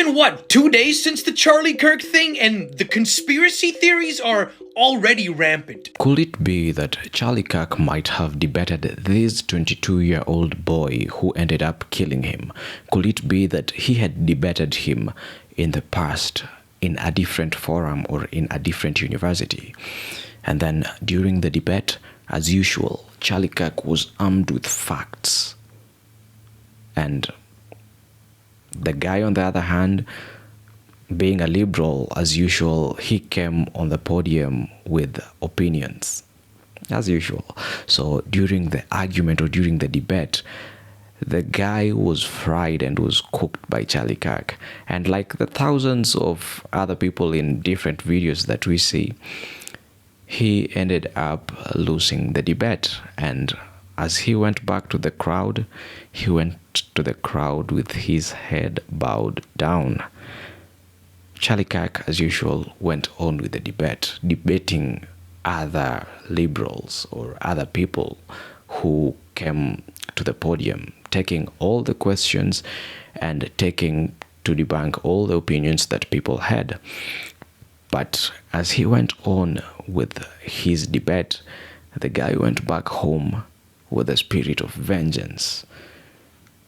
been what, 2 days since the Charlie Kirk thing, and the conspiracy theories are already rampant. Could it be that Charlie Kirk might have debated this 22-year-old boy who ended up killing him? Could it be that he had debated him in the past in a different forum or in a different university? And then during the debate, as usual, Charlie Kirk was armed with facts. And the guy, on the other hand, being a liberal, as usual, he came on the podium with opinions, as usual. So during the argument or during the debate, the guy was fried and was cooked by Charlie Kirk. And like the thousands of other people in different videos that we see, he ended up losing the debate. And as he went back to the crowd, he went to the crowd with his head bowed down. Charlie Kirk, as usual, went on with the debate, debating other liberals or other people who came to the podium, taking all the questions and taking to debunk all the opinions that people had. But as he went on with his debate, the guy went back home with a spirit of vengeance.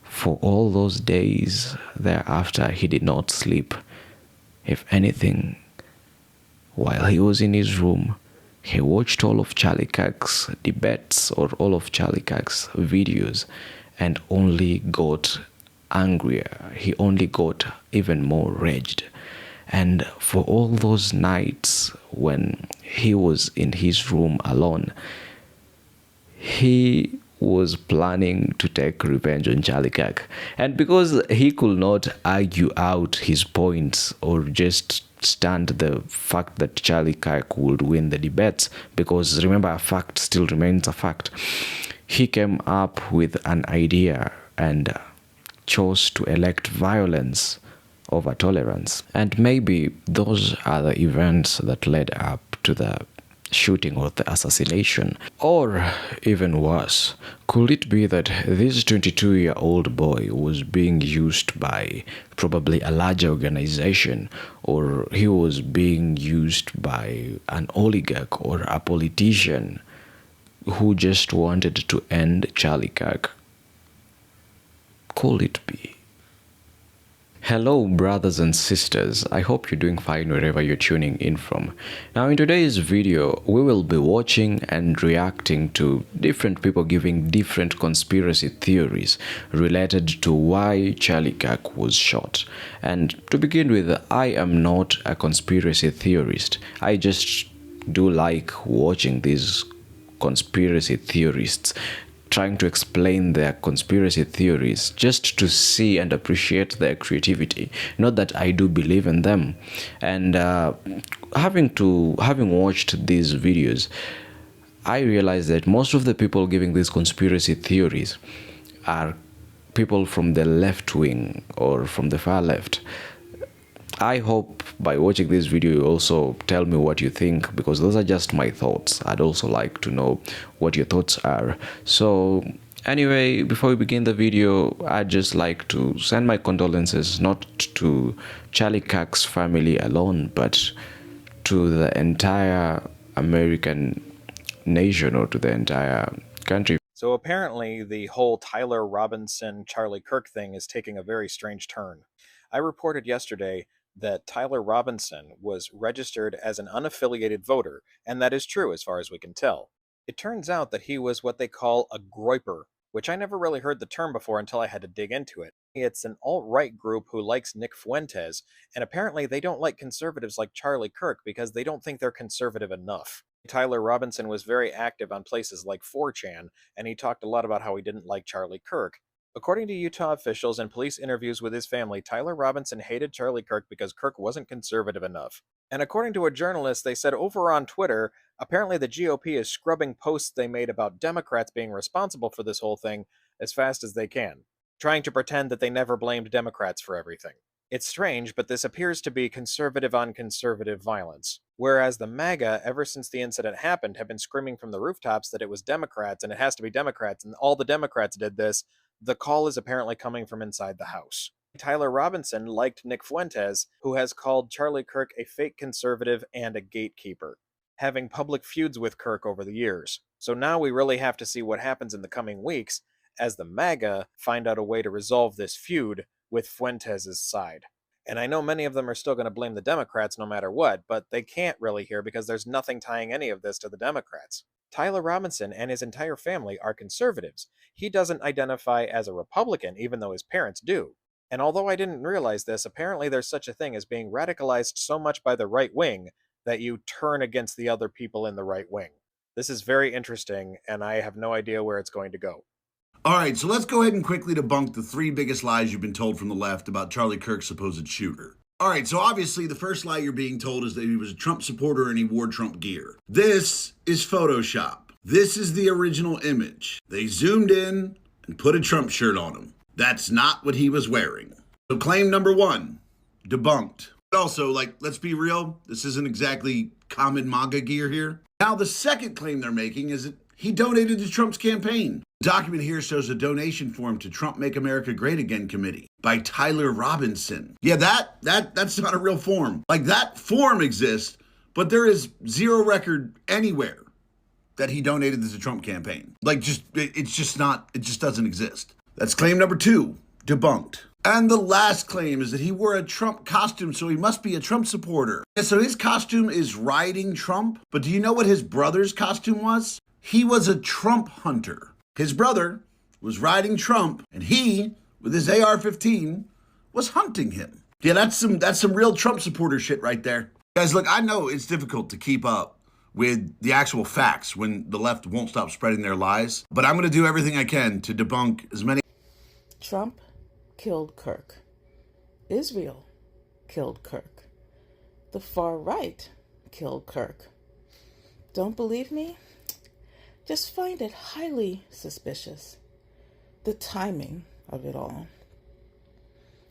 For all those days thereafter, he did not sleep. If anything, while he was in his room, he watched all of Charlie Kirk's debates or all of Charlie Kirk's videos and only got angrier. He only got even more raged. And for all those nights when he was in his room alone, he was planning to take revenge on Charlie Kirk. And because he could not argue out his points or just stand the fact that Charlie Kirk would win the debates, because remember, a fact still remains a fact, he came up with an idea and chose to elect violence over tolerance. And maybe those are the events that led up to the shooting or the assassination. Or even worse, could it be that this 22-year-old boy was being used by probably a larger organization, or he was being used by an oligarch or a politician who just wanted to end Charlie Kirk? Could it be? Hello brothers and sisters, I hope you're doing fine wherever you're tuning in from. Now in today's video, we will be watching and reacting to different people giving different conspiracy theories related to why Charlie Kirk was shot. And to begin with, I am not a conspiracy theorist. I just do like watching these conspiracy theorists trying to explain their conspiracy theories just to see and appreciate their creativity. Not that I do believe in them. And having watched these videos, I realized that most of the people giving these conspiracy theories are people from the left wing or from the far left. I hope by watching this video you also tell me what you think, because those are just my thoughts. I'd also like to know what your thoughts are. So anyway, before we begin the video, I'd just like to send my condolences not to Charlie Kirk's family alone, but to the entire American nation or to the entire country. So apparently the whole Tyler Robinson, Charlie Kirk thing is taking a very strange turn. I reported yesterday that Tyler Robinson was registered as an unaffiliated voter, and that is true as far as we can tell. It turns out that he was what they call a groyper, which I never really heard the term before until I had to dig into it. It's an alt-right group who likes Nick Fuentes, and apparently they don't like conservatives like Charlie Kirk because they don't think they're conservative enough. Tyler Robinson was very active on places like 4chan, and he talked a lot about how he didn't like Charlie Kirk. According to Utah officials and police interviews with his family, Tyler Robinson hated Charlie Kirk because Kirk wasn't conservative enough. And according to a journalist, they said over on Twitter, apparently the GOP is scrubbing posts they made about Democrats being responsible for this whole thing as fast as they can, trying to pretend that they never blamed Democrats for everything. It's strange, but this appears to be conservative on conservative violence. Whereas the MAGA, ever since the incident happened, have been screaming from the rooftops that it was Democrats and it has to be Democrats and all the Democrats did this, the call is apparently coming from inside the House. Tyler Robinson liked Nick Fuentes, who has called Charlie Kirk a fake conservative and a gatekeeper, having public feuds with Kirk over the years. So now we really have to see what happens in the coming weeks as the MAGA find out a way to resolve this feud with Fuentes' side. And I know many of them are still going to blame the Democrats no matter what, but they can't really here because there's nothing tying any of this to the Democrats. Tyler Robinson and his entire family are conservatives. He doesn't identify as a Republican, even though his parents do. And although I didn't realize this, apparently there's such a thing as being radicalized so much by the right wing that you turn against the other people in the right wing. This is very interesting, and I have no idea where it's going to go. All right, so let's go ahead and quickly debunk the 3 biggest lies you've been told from the left about Charlie Kirk's supposed shooter. All right, so obviously the first lie you're being told is that he was a Trump supporter and he wore Trump gear. This is Photoshop. This is the original image. They zoomed in and put a Trump shirt on him. That's not what he was wearing. So claim number 1, debunked. But also, let's be real, this isn't exactly common MAGA gear here. Now, the second claim they're making is that he donated to Trump's campaign. The document here shows a donation form to Trump Make America Great Again Committee by Tyler Robinson. Yeah, that's not a real form. That form exists, but there is zero record anywhere that he donated to the Trump campaign. It just doesn't exist. That's claim number 2, debunked. And the last claim is that he wore a Trump costume, so he must be a Trump supporter. Yeah, so his costume is riding Trump, but do you know what his brother's costume was? He was a Trump hunter. His brother was riding Trump, and he, with his AR-15, was hunting him. Yeah, that's some real Trump supporter shit right there. Guys, look, I know it's difficult to keep up with the actual facts when the left won't stop spreading their lies, but I'm going to do everything I can to debunk as many. Trump killed Kirk. Israel killed Kirk. The far right killed Kirk. Don't believe me? Just find it highly suspicious. The timing of it all.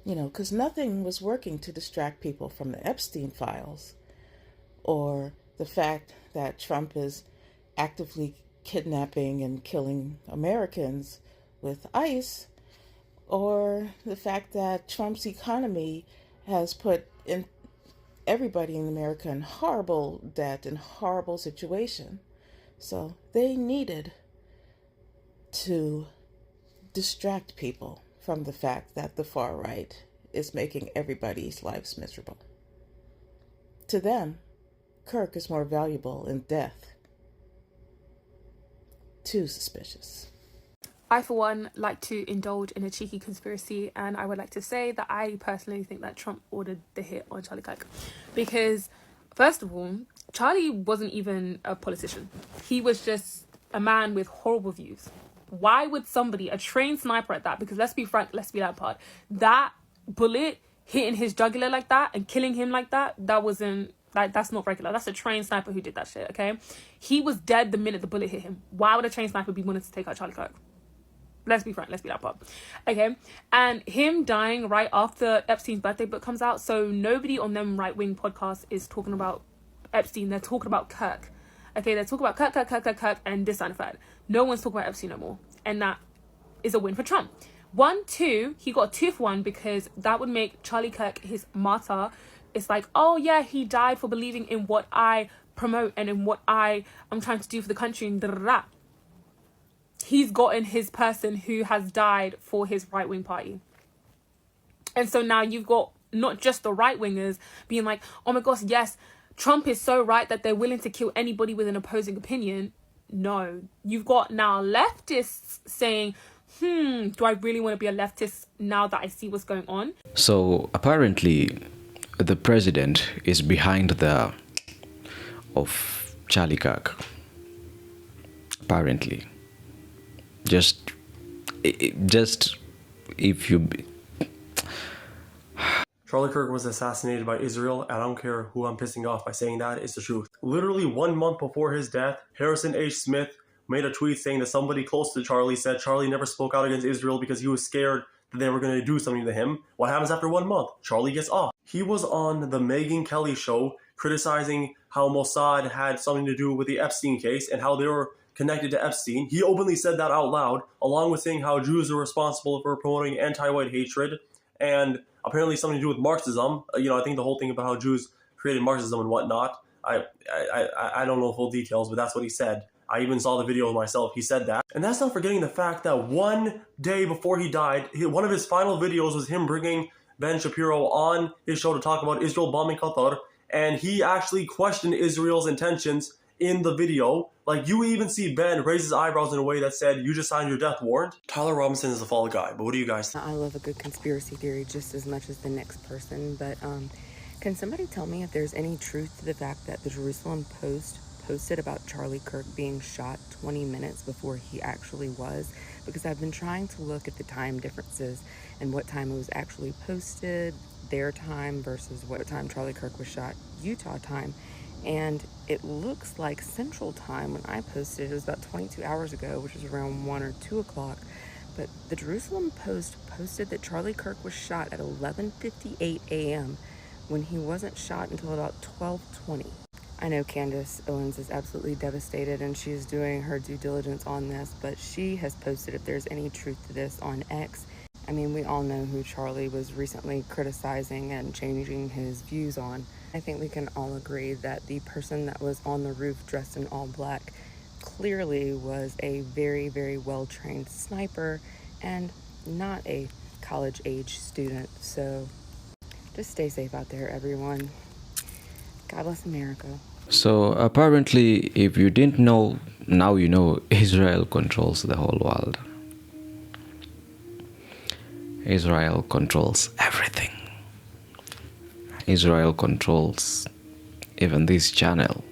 Because nothing was working to distract people from the Epstein files or the fact that Trump is actively kidnapping and killing Americans with ICE, or the fact that Trump's economy has put everybody in America in horrible debt and horrible situation. So they needed to distract people from the fact that the far right is making everybody's lives miserable. To them, Kirk is more valuable in death. Too suspicious. I, for one, like to indulge in a cheeky conspiracy, and I would like to say that I personally think that Trump ordered the hit on Charlie Kirk. Because, first of all, Charlie wasn't even a politician. He was just a man with horrible views. Why would somebody, a trained sniper at that, because let's be frank, let's be that part, that bullet hitting his jugular like that and killing him like that, that's not regular. That's a trained sniper who did that shit, okay? He was dead the minute the bullet hit him. Why would a trained sniper be wanting to take out Charlie Kirk? Let's be frank, let's be that part. Okay, and him dying right after Epstein's birthday book comes out, so nobody on them right-wing podcasts is talking about Epstein, they're talking about Kirk. Okay, they're talking about Kirk, and this and that. No one's talking about Epstein no more. And that is a win for Trump. 1, 2, he got a 2 for 1 because that would make Charlie Kirk his martyr. It's like, oh yeah, he died for believing in what I promote and in what I'm trying to do for the country and da-da-da. He's gotten his person who has died for his right-wing party. And so now you've got not just the right-wingers being like, oh my gosh, yes, Trump is so right that they're willing to kill anybody with an opposing opinion. No, you've got now leftists saying, do I really want to be a leftist now that I see what's going on? So apparently the president is behind of Charlie Kirk. Apparently. Just if you... Charlie Kirk was assassinated by Israel, and I don't care who I'm pissing off by saying that, it's the truth. Literally 1 month before his death, Harrison H. Smith made a tweet saying that somebody close to Charlie said Charlie never spoke out against Israel because he was scared that they were going to do something to him. What happens after 1 month? Charlie gets off. He was on the Megyn Kelly show criticizing how Mossad had something to do with the Epstein case and how they were connected to Epstein. He openly said that out loud, along with saying how Jews are responsible for promoting anti-white hatred and apparently something to do with Marxism. I think the whole thing about how Jews created Marxism and whatnot. I don't know full details, but that's what he said. I even saw the video myself. He said that. And that's not forgetting the fact that one day before he died, one of his final videos was him bringing Ben Shapiro on his show to talk about Israel bombing Qatar, and he actually questioned Israel's intentions in the video. Like, you even see Ben raise his eyebrows in a way that said, "You just signed your death warrant." Tyler Robinson is a fall guy, but what do you guys think? I love a good conspiracy theory just as much as the next person, but can somebody tell me if there's any truth to the fact that the Jerusalem Post posted about Charlie Kirk being shot 20 minutes before he actually was? Because I've been trying to look at the time differences and what time it was actually posted, their time versus what time Charlie Kirk was shot, Utah time. And it looks like Central Time when I posted, it was about 22 hours ago, which was around 1 or 2 o'clock. But the Jerusalem Post posted that Charlie Kirk was shot at 11:58 a.m. when he wasn't shot until about 12:20. I know Candace Owens is absolutely devastated and she is doing her due diligence on this, but she has posted if there's any truth to this on X. I mean, we all know who Charlie was recently criticizing and changing his views on. I think we can all agree that the person that was on the roof dressed in all black clearly was a very, very well-trained sniper and not a college-age student. So just stay safe out there, everyone. God bless America. So apparently, if you didn't know, now you know, Israel controls the whole world. Israel controls everything. Israel controls even this channel.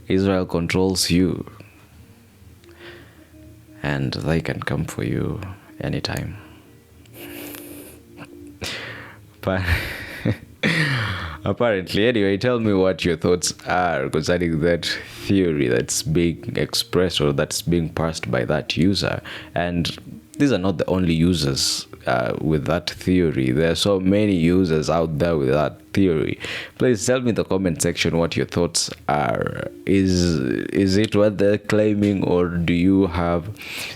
Israel controls you. And they can come for you anytime. But apparently, anyway, tell me what your thoughts are concerning that theory that's being expressed or that's being passed by that user. And these are not the only users with that theory. There are so many users out there with that theory. Please tell me in the comment section what your thoughts are. Is it what they're claiming, or do you have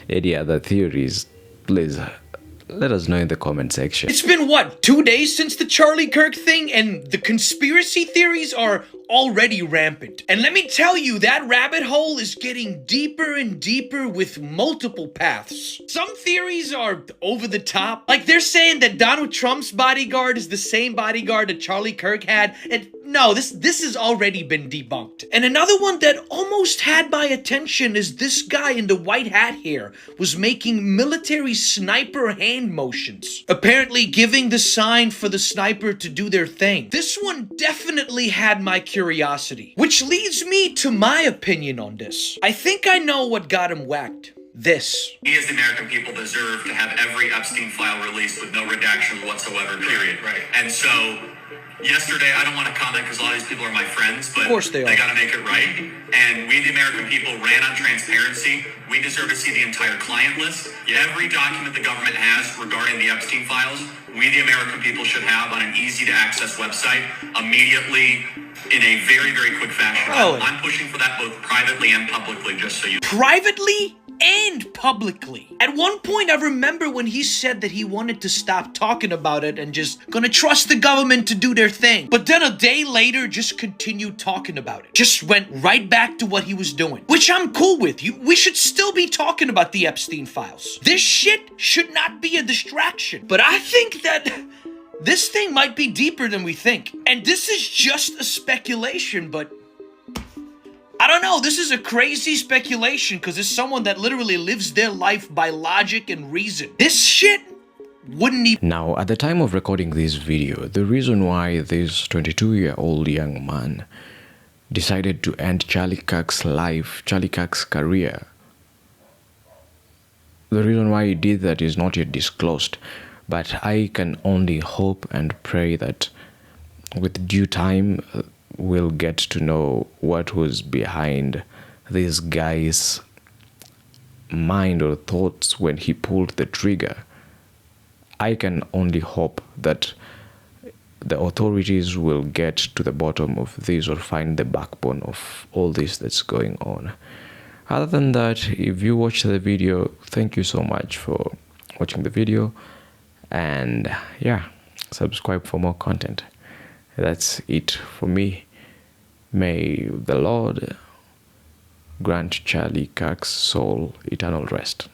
any other theories? Please let us know in the comment section. It's been, what, 2 days since the Charlie Kirk thing, and the conspiracy theories are already rampant. And let me tell you, that rabbit hole is getting deeper and deeper with multiple paths. Some theories are over the top. Like, they're saying that Donald Trump's bodyguard is the same bodyguard that Charlie Kirk had, and no, this has already been debunked. And another one that almost had my attention is this guy in the white hat here was making military sniper hand motions, apparently giving the sign for the sniper to do their thing. This one definitely had my curiosity, which leads me to my opinion on this. I think I know what got him whacked. This. We as the American people deserve to have every Epstein file released with no redaction whatsoever, period. Right. And so, yesterday, I don't want to comment because a lot of these people are my friends, but of course they got to make it right. And we, the American people, ran on transparency. We deserve to see the entire client list. Every document the government has regarding the Epstein files, we, the American people, should have on an easy-to-access website immediately in a very, very quick fashion. Really? I'm pushing for that both privately and publicly, just so you know. Privately and publicly. At one point, I remember when he said that he wanted to stop talking about it and just gonna trust the government to do their thing. But then a day later, just continued talking about it. Just went right back to what he was doing, which I'm cool with. We should still be talking about the Epstein files. This shit should not be a distraction. But I think that this thing might be deeper than we think. And this is just a speculation, but I don't know, this is a crazy speculation because it's someone that literally lives their life by logic and reason. This shit wouldn't even... Now, at the time of recording this video, the reason why this 22-year-old young man decided to end Charlie Kirk's life, Charlie Kirk's career, the reason why he did that is not yet disclosed, but I can only hope and pray that with due time, we'll get to know what was behind this guy's mind or thoughts when he pulled the trigger. I can only hope that the authorities will get to the bottom of this or find the backbone of all this that's going on. Other than that, if you watched the video, thank you so much for watching the video, And yeah, subscribe for more content. That's it for me. May the Lord grant Charlie Kirk's soul eternal rest.